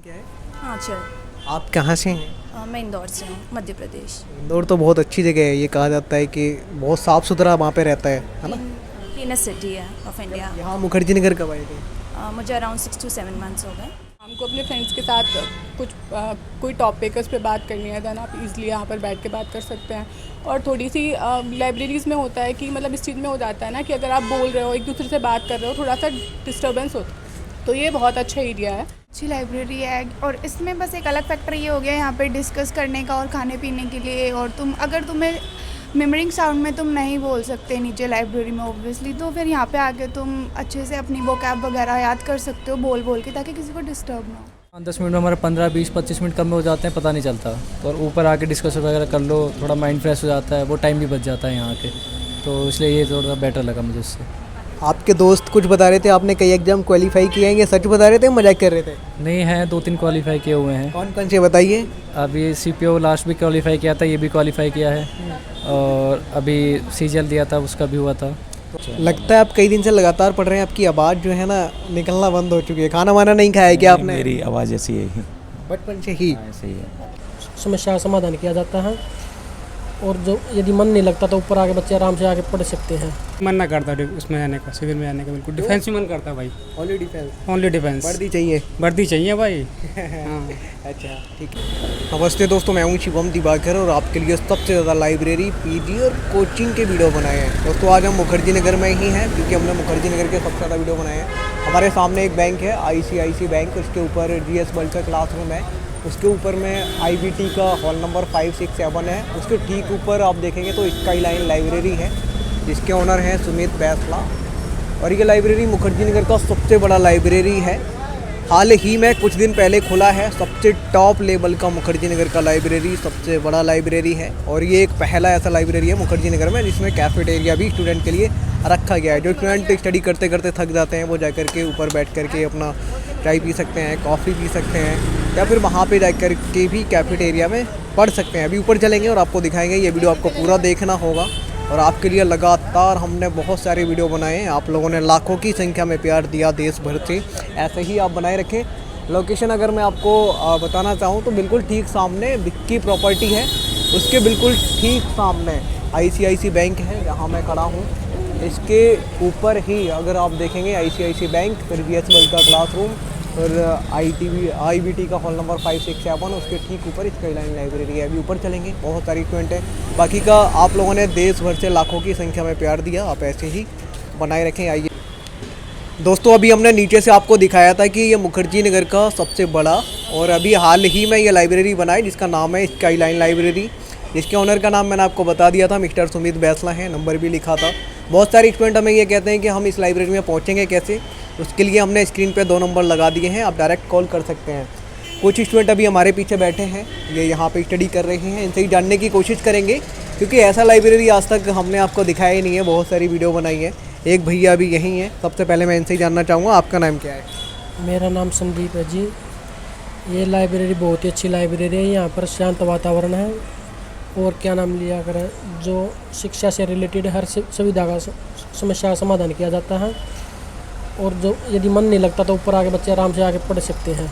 क्या है? हाँ चल। आप कहाँ से हैं? मैं इंदौर से हूँ, मध्य प्रदेश। इंदौर तो बहुत अच्छी जगह है, ये कहा जाता है कि बहुत साफ़ सुथरा वहाँ पे रहता है ना? क्लीनेस्ट सिटी है ऑफ इंडिया। यहाँ मुखर्जी नगर कब आए थे? मुझे अराउंड 6 to 7 मंथ्स हो गए। हमको अपने फ्रेंड्स के साथ कुछ कोई टॉपिक उस पर बात करनी है देन आप इजीली यहाँ पर बैठ के बात कर सकते हैं। और थोड़ी सी लाइब्रेरीज़ में होता है कि मतलब इस चीज़ में हो जाता है ना कि अगर आप बोल रहे हो एक दूसरे से बात कर रहे हो थोड़ा सा डिस्टर्बेंस होता है, तो ये बहुत अच्छा एरिया है। अच्छी लाइब्रेरी है और इसमें बस एक अलग फैक्टर ये हो गया यहाँ पे डिस्कस करने का और खाने पीने के लिए। और तुम्हें मिमरिंग साउंड में तुम नहीं बोल सकते नीचे लाइब्रेरी में ऑब्वियसली, तो फिर यहाँ पे आके तुम अच्छे से अपनी वोकैब वगैरह याद कर सकते हो बोल बोल के, ताकि किसी को डिस्टर्ब ना हो। 10 मिनट में हमारे 15, 20, 25 मिनट कम में हो जाते हैं, पता नहीं चलता। और ऊपर आके डिस्कशन वगैरह कर लो, थोड़ा माइंड फ्रेश हो जाता है, वो टाइम भी बच जाता है यहाँ के, तो इसलिए ये थोड़ा बेटर लगा मुझे इससे। आपके दोस्त कुछ बता रहे थे आपने कई एग्जाम क्वालिफाई किए हैं, ये सच बता रहे थे मजाक कर रहे थे? नहीं है, 2-3 क्वालिफाई किए हुए हैं। कौन कौन से बताइए? अभी CPO लास्ट भी क्वालिफाई किया था, ये भी क्वालिफाई किया है, और अभी CGL दिया था, उसका भी हुआ था। लगता है आप कई दिन से लगातार पढ़ रहे हैं, आपकी आवाज़ जो है ना निकलना बंद हो चुकी है। खाना वाना नहीं खाया है क्या आपने? मेरी आवाज़ ऐसी है, बचपन से ही ऐसे ही है। समस्या का समाधान किया जाता है, और जो यदि मन नहीं लगता तो ऊपर आके बच्चे आराम से आके पढ़ सकते हैं। मन ना करता उसमें जाने का, सिविल में जाने का, बिल्कुल डिफेंस में मन करता भाई। Only defence? Only defence. वर्दी चाहिए भाई। हाँ। अच्छा ठीक है। नमस्ते दोस्तों, मैं हूँ शिवम दिवाकर और आपके लिए सबसे ज़्यादा लाइब्रेरी, PG और कोचिंग के वीडियो बनाए हैं। दोस्तों आज हम मुखर्जी नगर में ही हैं, क्योंकि हमने मुखर्जी नगर के सबसे ज़्यादा वीडियो बनाए हैं। हमारे सामने एक बैंक है ICICI बैंक, उसके ऊपर GS वर्ल्ड का क्लासरूम है, उसके ऊपर में IBT का हॉल नंबर 5, 6, 7 है। उसके ठीक ऊपर आप देखेंगे तो स्काईलाइन लाइब्रेरी है, जिसके ओनर हैं सुमित बैसला। और ये लाइब्रेरी मुखर्जी नगर का सबसे बड़ा लाइब्रेरी है। हाल ही में कुछ दिन पहले खुला है, सबसे टॉप लेवल का मुखर्जी नगर का लाइब्रेरी, सबसे बड़ा लाइब्रेरी है। और ये एक पहला ऐसा लाइब्रेरी है मुखर्जी नगर में जिसमें कैफेटेरिया भी स्टूडेंट के लिए रखा गया है। जो स्टूडेंट स्टडी करते करते थक जाते हैं वो जा कर के ऊपर बैठ कर के अपना चाय पी सकते हैं, कॉफ़ी पी सकते हैं, या फिर वहाँ पे जा कर के भी कैफेटेरिया में पढ़ सकते हैं। अभी ऊपर चलेंगे और आपको दिखाएंगे, ये वीडियो आपको पूरा देखना होगा। और आपके लिए लगातार हमने बहुत सारे वीडियो बनाए हैं, आप लोगों ने लाखों की संख्या में प्यार दिया देश भर से, ऐसे ही आप बनाए रखें। लोकेशन अगर मैं आपको बताना चाहूँ तो बिल्कुल ठीक सामने विक्की प्रॉपर्टी है, उसके बिल्कुल ठीक सामने ICICI बैंक है जहाँ मैं खड़ा हूँ। इसके ऊपर ही अगर आप देखेंगे ICICI बैंक, फिर GS वर्ल्ड का क्लासरूम और IBT का हॉल नंबर 5, 6, 7, उसके ठीक ऊपर स्काईलाइन लाइब्रेरी है। अभी ऊपर चलेंगे, बहुत सारी स्टूडेंट है। बाकी का आप लोगों ने देश भर से लाखों की संख्या में प्यार दिया, आप ऐसे ही बनाए रखें। आइए दोस्तों, अभी हमने नीचे से आपको दिखाया था कि ये मुखर्जी नगर का सबसे बड़ा और अभी हाल ही में ये लाइब्रेरी बना है जिसका नाम है स्काईलाइन लाइब्रेरी। इसके ओनर का नाम मैंने आपको बता दिया था, मिस्टर सुमित बैसला है, नंबर भी लिखा था। बहुत सारे स्टूडेंट हमें ये कहते हैं कि हम इस लाइब्रेरी में पहुँचेंगे कैसे, उसके लिए हमने स्क्रीन पे 2 नंबर लगा दिए हैं, आप डायरेक्ट कॉल कर सकते हैं। कुछ स्टूडेंट अभी हमारे पीछे बैठे हैं, ये यहाँ पे स्टडी कर रहे हैं, इनसे ही जानने की कोशिश करेंगे, क्योंकि ऐसा लाइब्रेरी आज तक हमने आपको दिखाया ही नहीं है, बहुत सारी वीडियो बनाई है। एक भैया अभी यहीं हैं, सबसे पहले मैं इनसे ही जानना चाहूँगा आपका नाम क्या है? मेरा नाम संदीप है जी। ये लाइब्रेरी बहुत ही अच्छी लाइब्रेरी है, यहाँ पर शांत वातावरण है, और क्या नाम लिया करें, जो शिक्षा से रिलेटेड हर सुविधा का समस्या का समाधान किया जाता है। और जो यदि मन नहीं लगता तो ऊपर आके बच्चे आराम से आके पढ़ सकते हैं।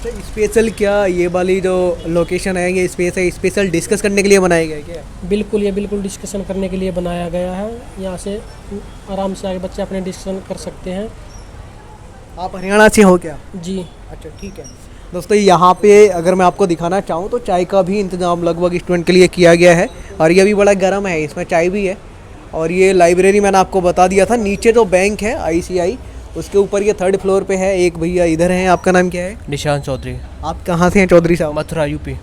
तो स्पेशल क्या ये वाली जो लोकेशन है, ये स्पेस है स्पेशल डिस्कस करने के लिए बनाया गया है क्या? बिल्कुल, ये बिल्कुल डिस्कशन करने के लिए बनाया गया है। यहाँ से आराम से आके बच्चे अपने डिस्कशन कर सकते हैं। आप हरियाणा से हो क्या? जी। अच्छा ठीक है। दोस्तों यहाँ पे अगर मैं आपको दिखाना चाहूँ तो चाय का भी इंतज़ाम लगभग स्टूडेंट के लिए किया गया है, और ये भी बड़ा गर्म है, इसमें चाय भी है। और ये लाइब्रेरी मैंने आपको बता दिया था, नीचे जो बैंक है ICI, उसके ऊपर ये 3rd फ्लोर पे है। एक भैया इधर हैं, आपका नाम क्या है? निशांत चौधरी। आप कहाँ से हैं चौधरी साहब? मथुरा UP।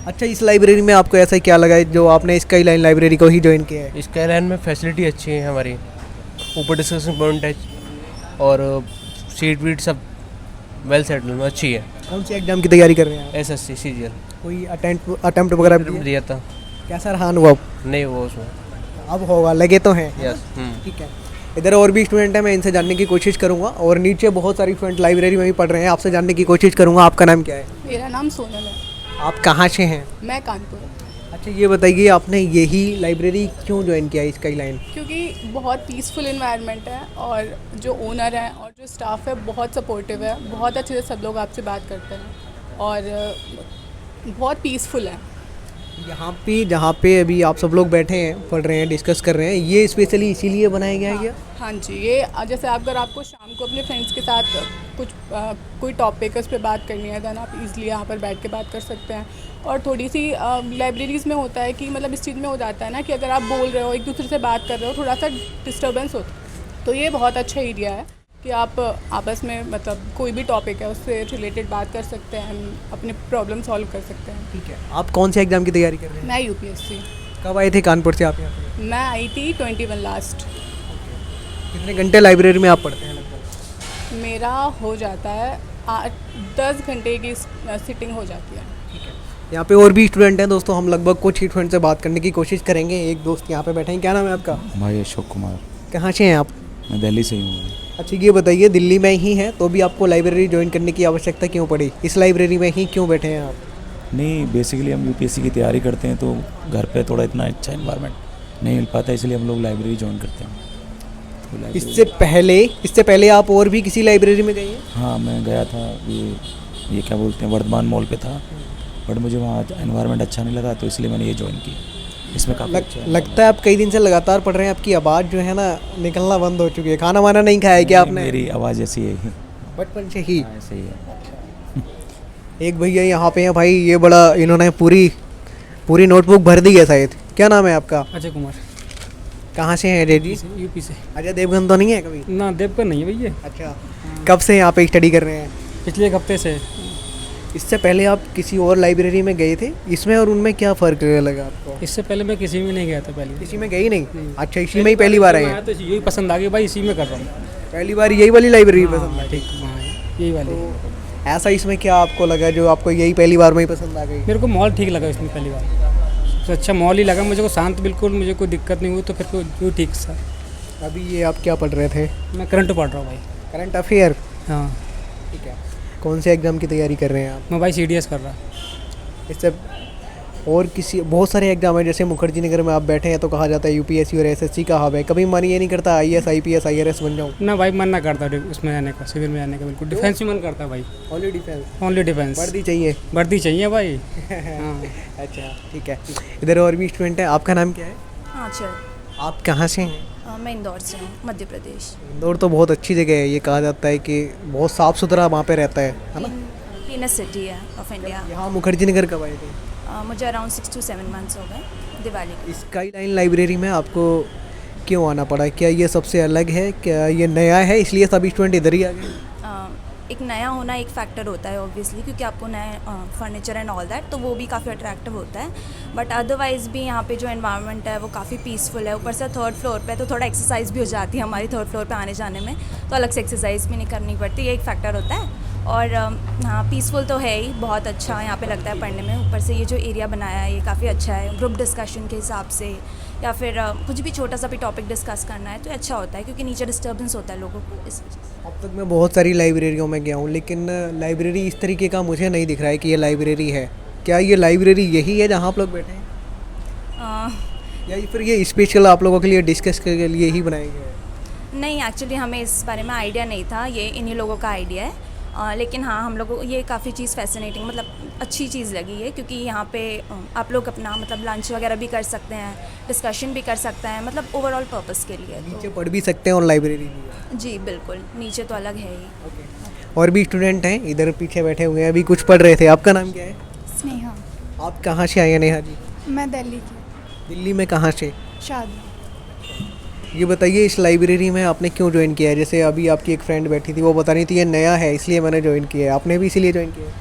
अच्छा, इस लाइब्रेरी में आपको ऐसा क्या लगा है जो आपने स्काईलाइन लाइब्रेरी को ही ज्वाइन किया है? स्काईलाइन में फैसिलिटी अच्छी है हमारी, ऊपर डिस्कशन पॉइंट है, और सीट वीट सब वेल सेटल अच्छी है। कौन सी एग्जाम की तैयारी कर रहे हैं? SSC CGL। कोई अटेम्प्ट वगैरह दिया था। कैसा रहा अनुभव? नहीं वो उसमें अब होगा, लगे तो हैं। यस। ठीक है। इधर और भी स्टूडेंट हैं, मैं इनसे जानने की कोशिश करूंगा, और नीचे बहुत सारी स्टूडेंट लाइब्रेरी में भी पढ़ रहे हैं, आपसे जानने की कोशिश करूंगा। आपका नाम क्या है? मेरा नाम सोनल है। आप कहाँ से हैं? मैं कानपुर। अच्छा ये बताइए, आपने यही लाइब्रेरी क्यों ज्वाइन किया स्काईलाइन? क्योंकि बहुत पीसफुल इन्वायरमेंट है, और जो ओनर है और जो स्टाफ है बहुत सपोर्टिव है, बहुत अच्छे से सब लोग आपसे बात करते हैं। और बहुत पीसफुल है। यहाँ पे जहाँ पे अभी आप सब लोग बैठे हैं, पढ़ रहे हैं, डिस्कस कर रहे हैं, ये स्पेशली इसीलिए बनाया गया है क्या? हाँ जी, ये जैसे अगर आपको शाम को अपने फ्रेंड्स के साथ कुछ कोई टॉपिक उस पर बात करनी है, देन आप इजीली यहाँ पर बैठ के बात कर सकते हैं। और थोड़ी सी लाइब्रेरीज़ में होता है कि मतलब इस चीज़ में हो जाता है ना कि अगर आप बोल रहे हो, एक दूसरे से बात कर रहे हो, थोड़ा सा डिस्टर्बेंस होता है। तो ये बहुत अच्छा एरिया है कि आप आपस में मतलब कोई भी टॉपिक है उससे रिलेटेड बात कर सकते हैं, अपने प्रॉब्लम सॉल्व कर सकते हैं। ठीक है, आप कौन से एग्ज़ाम की तैयारी कर रहे हैं? मैं यूपीएससी। कब आए थे कानपुर से आप यहाँ पे? मैं आई थी 21 लास्ट। कितने घंटे लाइब्रेरी में आप पढ़ते हैं लगभग? मेरा हो जाता है 10 घंटे की सिटिंग हो जाती है। यहाँ पे और भी स्टूडेंट हैं दोस्तों, हम लगभग कुछ स्टूडेंट से बात करने की कोशिश करेंगे। एक दोस्त यहाँ पे बैठे हैं, क्या नाम है आपका? भाई अशोक कुमार। कहाँ से हैं आप? मैं दिल्ली से ही हूँ। अच्छा, ये बताइए, दिल्ली में ही हैं तो भी आपको लाइब्रेरी ज्वाइन करने की आवश्यकता क्यों पड़ी? इस लाइब्रेरी में ही क्यों बैठे हैं आप? नहीं, बेसिकली हम यूपीएससी की तैयारी करते हैं तो घर पे थोड़ा इतना अच्छा इन्वायरमेंट नहीं मिल पाता, इसलिए हम लोग लाइब्रेरी ज्वाइन करते हैं। तो इससे पहले आप और भी किसी लाइब्रेरी में गए हैं? हाँ, मैं गया था, ये क्या बोलते हैं, वर्धमान मॉल पे था, बट मुझे वहाँ एनवायरनमेंट अच्छा नहीं लगा, तो इसलिए मैंने ये ज्वाइन की। इसमें काफ़ी अच्छा लगता है आप कई दिन से लगातार पढ़ रहे हैं, आपकी आवाज़ जो है ना निकलना बंद हो चुकी है। खाना वाना नहीं खाया है क्या आपने? मेरी आवाज़ ऐसी है बचपन से ही? ऐसे ही है। एक भैया यहाँ पे हैं भाई, ये बड़ा इन्होंने पूरी नोटबुक भर दी है शायद। क्या नाम है आपका? अजय कुमार। कहाँ से हैं अजय जी? यूपी से। अजय देवगन तो नहीं है कभी? ना, देवगन नहीं है भैया। अच्छा, कब से यहाँ पे स्टडी कर रहे हैं? पिछले एक हफ्ते से। इससे पहले आप किसी और लाइब्रेरी में गए थे, इसमें और उनमें क्या फ़र्क लगा आपको? इससे पहले मैं किसी में नहीं गया था पहले। किसी में गए नहीं? अच्छा, इसी में ही पहली बार आए हैं? तो यही पसंद आ गई भाई, इसी में कर रहा हूँ। पहली बार यही वाली लाइब्रेरी पसंद आई? ठीक, हाँ यही वाली। तो ऐसा इसमें क्या आपको लगा जो आपको यही पहली बार में ही पसंद आ गई? मेरे को मॉल ठीक लगा इसमें पहली बार, सबसे अच्छा मॉल ही लगा मुझे को, शांत बिल्कुल, मुझे कोई दिक्कत नहीं हुई, तो फिर कोई ठीक सा। अभी ये आप क्या पढ़ रहे थे? मैं करंट पढ़ रहा हूँ भाई। Current affair? हाँ। ठीक है। कौन से एग्ज़ाम की तैयारी कर रहे हैं आप? मैं भाई CDS कर रहा। इससे और किसी बहुत सारे एग्जाम है, जैसे मुखर्जी नगर में आप बैठे हैं तो कहा जाता है यूपीएससी और एसएससी का हब है। कभी मन ये नहीं करता IAS IPS IRS बन जाऊँ? ना भाई, मन ना करता उसमें आने का, सिविल में आने का, बिल्कुल डिफेंस में मन करता है भाई। Only defence? Only defence. वर्दी चाहिए? वर्दी चाहिए भाई। हाँ। अच्छा, ठीक है। इधर और भी स्टूडेंट है, आपका नाम क्या है? हाँ चल, आप कहाँ से हैं? मैं इंदौर से हूँ, मध्य प्रदेश। इंदौर तो बहुत अच्छी जगह है, ये कहा जाता है कि बहुत साफ़ सुथरा वहाँ पे रहता है ना? क्लीनेस्ट सिटी है ऑफ इंडिया। यहाँ मुखर्जी नगर कब आए थे? मुझे अराउंड 6 to 7 मंथ्स हो गए दिवाली के। स्काईलाइन लाइब्रेरी में आपको क्यों आना पड़ा? क्या ये सबसे अलग है? क्या ये नया है इसलिए सभी स्टूडेंट इधर ही आ गए? एक नया होना एक फैक्टर होता है ऑब्वियसली, क्योंकि आपको नया फर्नीचर एंड ऑल दैट, तो वो भी काफ़ी अट्रैक्टिव होता है। बट अदरवाइज़ भी यहाँ पे जो एनवायरनमेंट है वो काफ़ी पीसफुल है। ऊपर से 3rd फ्लोर पे तो थोड़ा एक्सरसाइज भी हो जाती है हमारी 3rd फ्लोर पे आने जाने में, तो अलग से एक्सरसाइज भी नहीं करनी पड़ती, ये एक फैक्टर होता है। और हाँ, पीसफुल तो है ही, बहुत अच्छा यहाँ पे लगता है पढ़ने में। ऊपर से ये जो एरिया बनाया है ये काफ़ी अच्छा है, ग्रुप डिस्कशन के हिसाब से, या फिर कुछ भी छोटा सा भी टॉपिक डिस्कस करना है तो अच्छा होता है, क्योंकि नीचे डिस्टर्बेंस होता है लोगों को, इस वजह से। अब तक मैं बहुत सारी लाइब्रेरियों में गया हूँ, लेकिन लाइब्रेरी इस तरीके का मुझे नहीं दिख रहा है कि ये लाइब्रेरी है। क्या ये लाइब्रेरी यही है जहाँ आप लोग बैठे हैं, या फिर ये स्पेशल आप लोगों के लिए डिस्कस के लिए ही बनाया गया है? नहीं, एक्चुअली हमें इस बारे में आइडिया नहीं था, ये इन्हीं लोगों का आइडिया है। लेकिन हाँ, हम लोगों को ये काफ़ी चीज़ फैसिनेटिंग, मतलब अच्छी चीज़ लगी है, क्योंकि यहाँ पे आप लोग अपना मतलब लंच वगैरह भी कर सकते हैं, डिस्कशन भी कर सकते हैं, मतलब ओवरऑल पर्पस के लिए। नीचे पढ़ भी सकते हैं और लाइब्रेरी भी है? जी बिल्कुल, नीचे तो अलग है ही। और भी स्टूडेंट हैं इधर पीछे बैठे हुए हैं, अभी कुछ पढ़ रहे थे। आपका नाम क्या है? स्नेहा। आप कहाँ से आए हैं नेहा जी? मैं दिल्ली की। दिल्ली में कहाँ से? शादी। ये बताइए, इस लाइब्रेरी में आपने क्यों ज्वाइन किया है? जैसे अभी आपकी एक फ्रेंड बैठी थी, वो बता रही थी ये नया है इसलिए मैंने ज्वाइन किया है, आपने भी इसीलिए ज्वाइन किया है?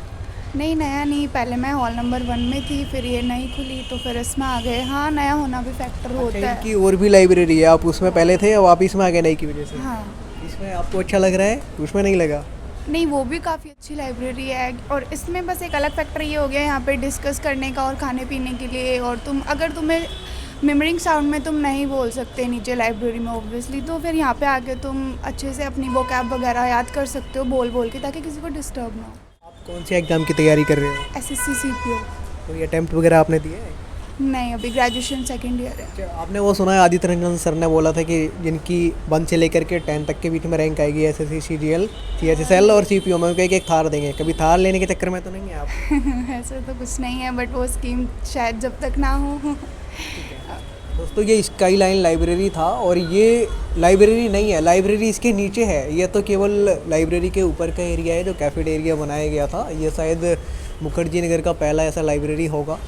नहीं, नया नहीं, पहले मैं हॉल नंबर 1 में थी, फिर ये नई खुली तो फिर इसमें आ गए। हाँ, नया होना भी फैक्टर होता है। इनकी और भी लाइब्रेरी है, आप उसमें पहले थे और आप इसमें आ गए नई की वजह से? हाँ। इसमें आपको अच्छा लग रहा है, उसमें नहीं लगा? नहीं, वो भी काफ़ी अच्छी लाइब्रेरी है, और इसमें बस एक अलग फैक्टर ये हो गया यहाँ पे डिस्कस करने का और खाने पीने के लिए। और अगर तुम्हें मिमरिंग साउंड में तुम नहीं बोल सकते नीचे लाइब्रेरी में ऑब्वियसली, तो फिर यहाँ पे आके तुम अच्छे से अपनी वोकैब वगैरह याद कर सकते हो बोल के, ताकि किसी को डिस्टर्ब ना हो। आप कौन से एग्ज़ाम की तैयारी कर रहे हो? SSC CPO। कोई अटेम्प्ट वगैरह आपने दिया है? नहीं, अभी ग्रेजुएशन सेकेंड ईयर है। आपने वो सुना है आदित्य रंजन सर ने बोला था कि जिनकी 1 से लेकर के 10 तक के बीच में रैंक आएगी एसएससी सीजीएल CHSL और सीपीओ में उनको एक थार देंगे, कभी थार लेने के चक्कर में तो नहीं है आप? ऐसा तो कुछ नहीं है, बट वो स्कीम शायद जब तक ना हो। दोस्तों ये स्काई लाइन लाइब्रेरी था और ये लाइब्रेरी नहीं है, लाइब्रेरी इसके नीचे है। ये तो केवल लाइब्रेरी के ऊपर का एरिया है जो कैफेटेरिया बनाया गया था। ये शायद मुखर्जी नगर का पहला ऐसा लाइब्रेरी होगा।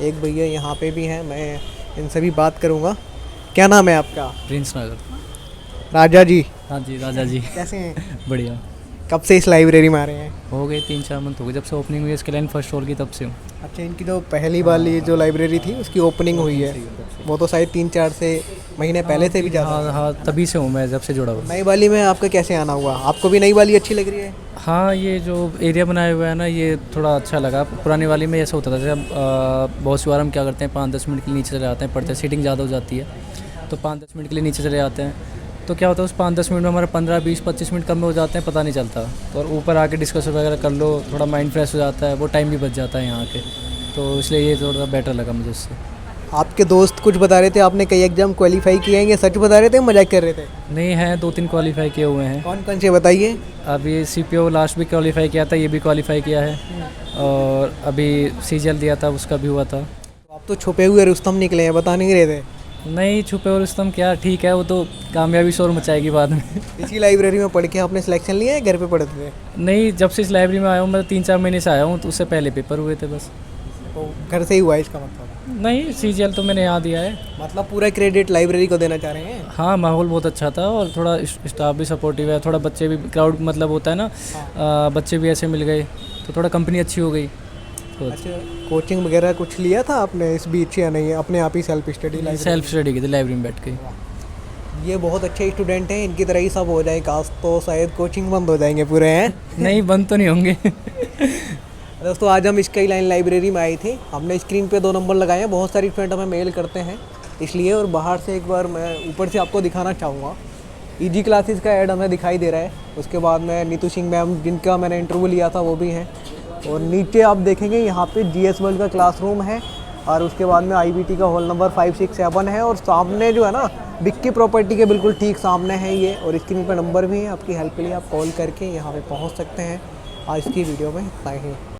एक भैया यहाँ पे भी हैं, मैं इनसे भी बात करूँगा। क्या नाम है आपका? प्रिंस नगर। राजा जी। हाँ जी, राजा जी। कैसे हैं? बढ़िया। कब से इस लाइब्रेरी में आ रहे हैं? हो गए 3-4 मंथ हो गए जब से ओपनिंग हुई है इसके लाइन फर्स्ट फ्लोर की, तब से हूँ। अच्छा, इनकी जो पहली वाली जो लाइब्रेरी थी उसकी ओपनिंग हुई है, वो तो शायद 3-4 से महीने पहले से भी ज़्यादा। हाँ हाँ, तभी से हूँ मैं, जब से जुड़ा हुआ। नई वाली में आपका कैसे आना हुआ? आपको भी नई वाली अच्छी लग रही है? हाँ, ये जो एरिया बनाया हुआ है ना, ये थोड़ा अच्छा लगा। पुरानी वाली में ऐसा होता था जैसे बहुत सी बार हम क्या करते हैं 5-10 मिनट के लिए नीचे चले जाते हैं, पढ़ते हैं, सीटिंग ज़्यादा हो जाती है तो 5-10 मिनट के लिए नीचे चले जाते हैं। तो क्या होता है उस 5-10 मिनट में हमारे 15-20-25 मिनट कम में हो जाते हैं, पता नहीं चलता। तो और ऊपर आके डिस्कशन वगैरह कर लो, थोड़ा माइंड फ्रेश हो जाता है, वो टाइम भी बच जाता है यहाँ के। तो इसलिए ये थोड़ा बेटर लगा मुझे उससे। आपके दोस्त कुछ बता रहे थे आपने कई एग्जाम क्वालिफाई किए हैं, ये सच बता रहे थे मजाक कर रहे थे? नहीं है, 2-3 क्वालिफाई किए हुए हैं। कौन कौन से बताइए? अभी CPO लास्ट भी क्वालिफाई किया था, ये भी क्वालिफाई किया है, और अभी CGL दिया था, उसका भी हुआ था। आप तो छुपे हुए रुस्तम निकले हैं, बता नहीं रहे थे? नहीं, छुपे और रुस्तम क्या, ठीक है, वो तो कामयाबी शोर मचाएगी बाद में। इसी लाइब्रेरी में पढ़ के आपने सिलेक्शन लिया है, घर पे पढ़ते थे? नहीं, जब से इस लाइब्रेरी में आया हूँ मैं 3-4 महीने से आया हूँ, तो उससे पहले पेपर हुए थे बस। तो घर से ही हुआ है इसका मतलब? नहीं, CGL तो मैंने यहाँ दिया है। मतलब पूरा क्रेडिट लाइब्रेरी को देना चाह रहे हैं? हाँ, माहौल बहुत अच्छा था और थोड़ा स्टाफ भी सपोर्टिव है, थोड़ा बच्चे भी, क्राउड मतलब होता है ना, बच्चे भी ऐसे मिल गए तो थोड़ा कंपनी अच्छी हो गई। तो अच्छा, कोचिंग वगैरह कुछ लिया था आपने इस बीच या नहीं, अपने आप ही सेल्फ स्टडी की थी लाइब्रेरी में बैठ के। ये बहुत अच्छे स्टूडेंट हैं, इनकी तरह ही सब हो जाए काश तो शायद कोचिंग बंद हो जाएंगे पूरे हैं। नहीं, बंद तो नहीं होंगे। दोस्तों आज हम स्काई लाइन लाइब्रेरी में आए थे, हमने स्क्रीन पे 2 नंबर लगाए हैं। बहुत सारी फ्रेंड हमें मेल करते हैं इसलिए, और बाहर से एक बार मैं ऊपर से आपको दिखाना चाहूँगा। EG क्लासेस का ऐड हमें दिखाई दे रहा है। उसके बाद में नीतू सिंह मैम जिनका मैंने इंटरव्यू लिया था वो भी हैं, और नीचे आप देखेंगे यहाँ पे GS वर्ल्ड का क्लासरूम है, और उसके बाद में IBT का हॉल नंबर 567 है, और सामने जो है ना विक्की प्रॉपर्टी के बिल्कुल ठीक सामने है ये, और स्क्रीन पर नंबर भी है। आपकी हेल्प के लिए आप कॉल करके यहाँ पे पहुँच सकते हैं। आज की वीडियो में इतना ही।